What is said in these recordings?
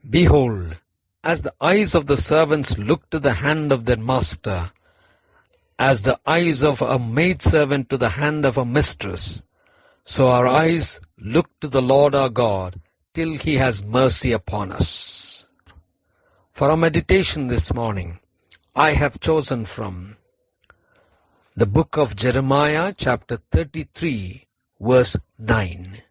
Behold, as the eyes of the servants look to the hand of their master, as the eyes of a maidservant to the hand of a mistress, so our eyes look to the Lord our God till he has mercy upon us. For our meditation this morning, I have chosen from the book of Jeremiah, chapter 33, verse 9.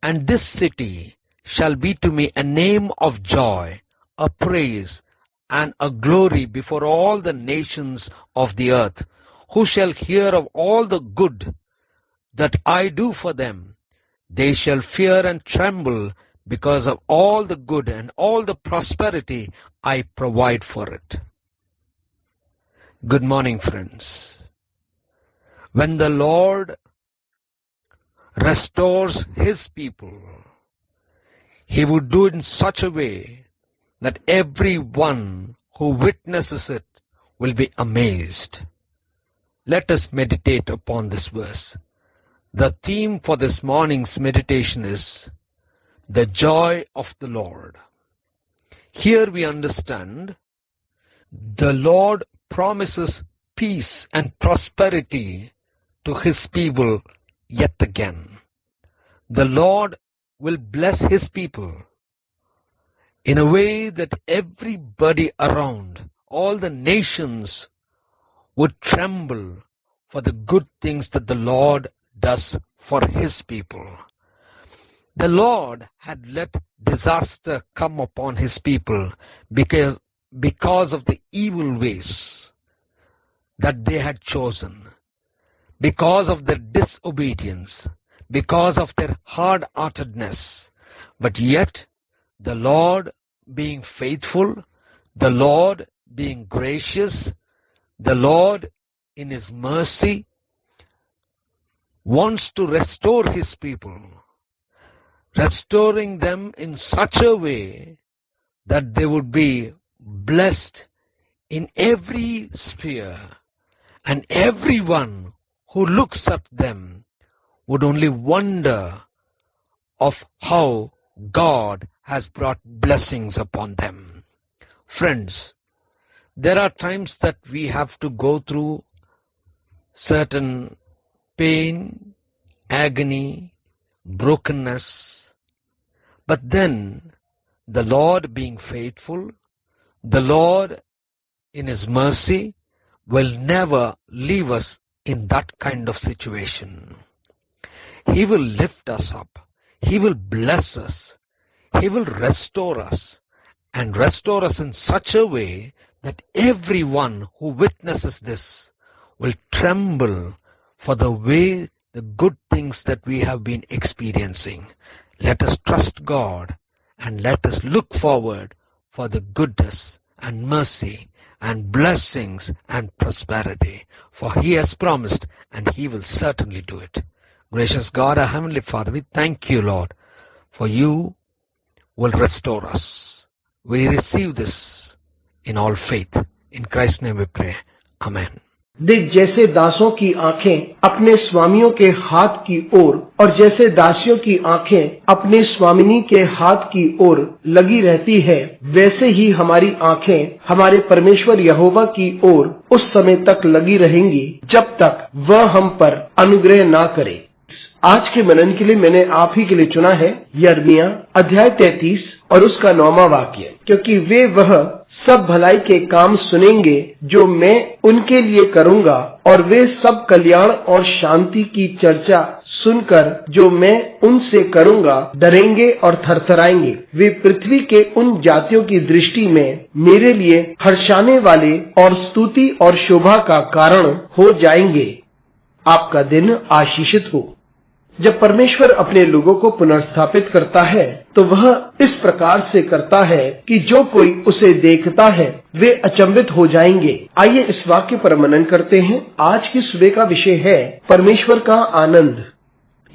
And this city shall be to me a name of joy, a praise, and a glory before all the nations of the earth, who shall hear of all the good that I do for them. They shall fear and tremble because of all the good and all the prosperity I provide for it. Good morning, friends. When the Lord restores his people, he would do it in such a way that everyone who witnesses it will be amazed. Let us meditate upon this verse. The theme for this morning's meditation is the joy of the Lord. Here we understand the Lord promises peace and prosperity to his people yet again. The Lord will bless his people in a way that everybody around, all the nations, would tremble for the good things that the Lord does for his people. The Lord had let disaster come upon his people because of the evil ways that they had chosen, because of their disobedience, because of their hard-heartedness. But yet, the Lord being faithful, the Lord being gracious, the Lord in his mercy wants to restore his people, restoring them in such a way that they would be blessed in every sphere, and everyone who looks at them would only wonder of how God has brought blessings upon them. Friends, there are times that we have to go through certain pain, agony, brokenness, but then the Lord being faithful, the Lord in his mercy will never leave us in that kind of situation. He will lift us up. He will bless us. He will restore us, and restore us in such a way that everyone who witnesses this will tremble for the way, the good things that we have been experiencing. Let us trust God and let us look forward for the goodness and mercy and blessings and prosperity. For he has promised, and he will certainly do it. Gracious God, our Heavenly Father, we thank you, Lord, for you will restore us. We receive this in all faith. In Christ's name we pray. Amen. देख जैसे दासों की आंखें अपने स्वामियों के हाथ की ओर और जैसे दासियों की आंखें अपने स्वामिनी के हाथ की ओर लगी रहती है, वैसे ही हमारी आंखें हमारे परमेश्वर यहोवा की ओर उस समय तक लगी रहेंगी जब तक वह हम पर अनुग्रह ना करे। आज के मनन के लिए मैंने आप ही के लिए चुना है यिर्मयाह अध्याय 33 और उसका 9वां वाक्य, क्योंकि वे वह सब भलाई के काम सुनेंगे जो मैं उनके लिए करूंगा, और वे सब कल्याण और शांति की चर्चा सुनकर जो मैं उनसे करूंगा डरेंगे और थरथराएंगे। वे पृथ्वी के उन जातियों की दृष्टि में मेरे लिए हर्षाने वाले और स्तुति और शोभा का कारण हो जाएंगे। आपका दिन आशीषित हो। जब परमेश्वर अपने लोगों को पुनर्स्थापित करता है तो वह इस प्रकार से करता है कि जो कोई उसे देखता है वे अचंभित हो जाएंगे। आइए इस वाक्य पर मनन करते हैं। आज की सुबह का विषय है परमेश्वर का आनंद।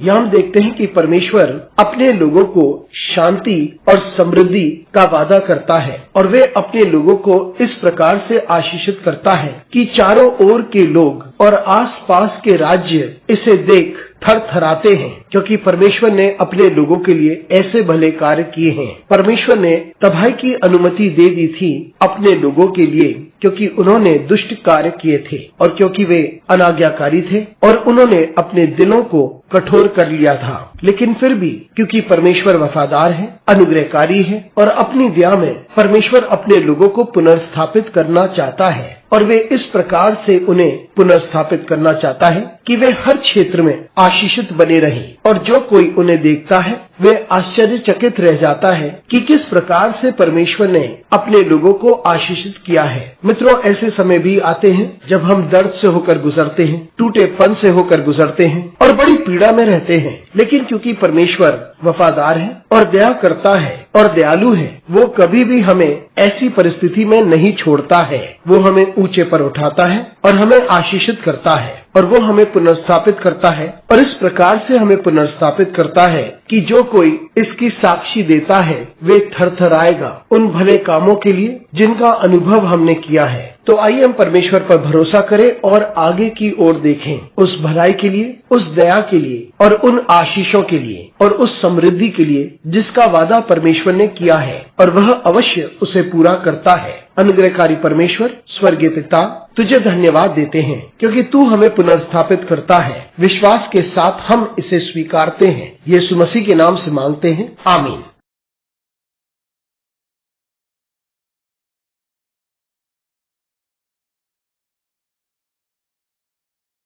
यहाँ हम देखते हैं कि परमेश्वर अपने लोगों को शांति और समृद्धि का वादा करता है, और वे अपने लोगों को इस प्रकार से आशीषित करता है कि चारों ओर के लोग और आसपास के राज्य इसे देख थरथराते हैं, क्योंकि परमेश्वर ने अपने लोगों के लिए ऐसे भले कार्य किए हैं। परमेश्वर ने तबाही की अनुमति दे दी थी अपने लोगों के लिए, क्योंकि उन्होंने दुष्ट कार्य किए थे और क्योंकि वे अनाज्ञाकारी थे और उन्होंने अपने दिलों को कठोर कर लिया था। लेकिन फिर भी क्योंकि परमेश्वर वफादार है, अनुग्रहकारी है और अपनी दया में परमेश्वर अपने लोगों को पुनर्स्थापित करना चाहता है और वे इस प्रकार से उन्हें पुनर्स्थापित करना चाहता है कि वे हर क्षेत्र में आशीषित बने रहें और जो कोई उन्हें देखता है वे आश्चर्यचकित रह जाता है कि किस प्रकार से परमेश्वर ने अपने लोगों को आशीषित किया है। मित्रों, ऐसे समय भी आते हैं जब हम दर्द से होकर गुजरते हैं, टूटेपन से होकर गुजरते हैं और बड़ी पीड़ा में रहते हैं, लेकिन क्योंकि परमेश्वर वफादार है और दया करता है और दयालु है, वो कभी भी हमें ऐसी परिस्थिति में नहीं छोड़ता है। वो हमें ऊंचे पर उठाता है और हमें आशीषित करता है और वो हमें पुनर्स्थापित करता है और इस प्रकार से हमें पुनर्स्थापित करता है कि जो कोई इसकी साक्षी देता है वे थरथराएगा उन भले कामों के लिए जिनका अनुभव हमने किया है। तो आइए हम परमेश्वर पर भरोसा करें और आगे की ओर देखें, उस भलाई के लिए, उस दया के लिए और उन आशीषों के लिए और उस समृद्धि के लिए जिसका वादा परमेश्वर ने किया है और वह अवश्य उसे पूरा करता है। अनुग्रहकारी परमेश्वर, स्वर्गीय पिता, तुझे धन्यवाद देते हैं क्योंकि तू हमें पुनर्स्थापित करता है। विश्वास के साथ हम इसे स्वीकारते हैं। यीशु मसीह के नाम से मांगते हैं, आमीन।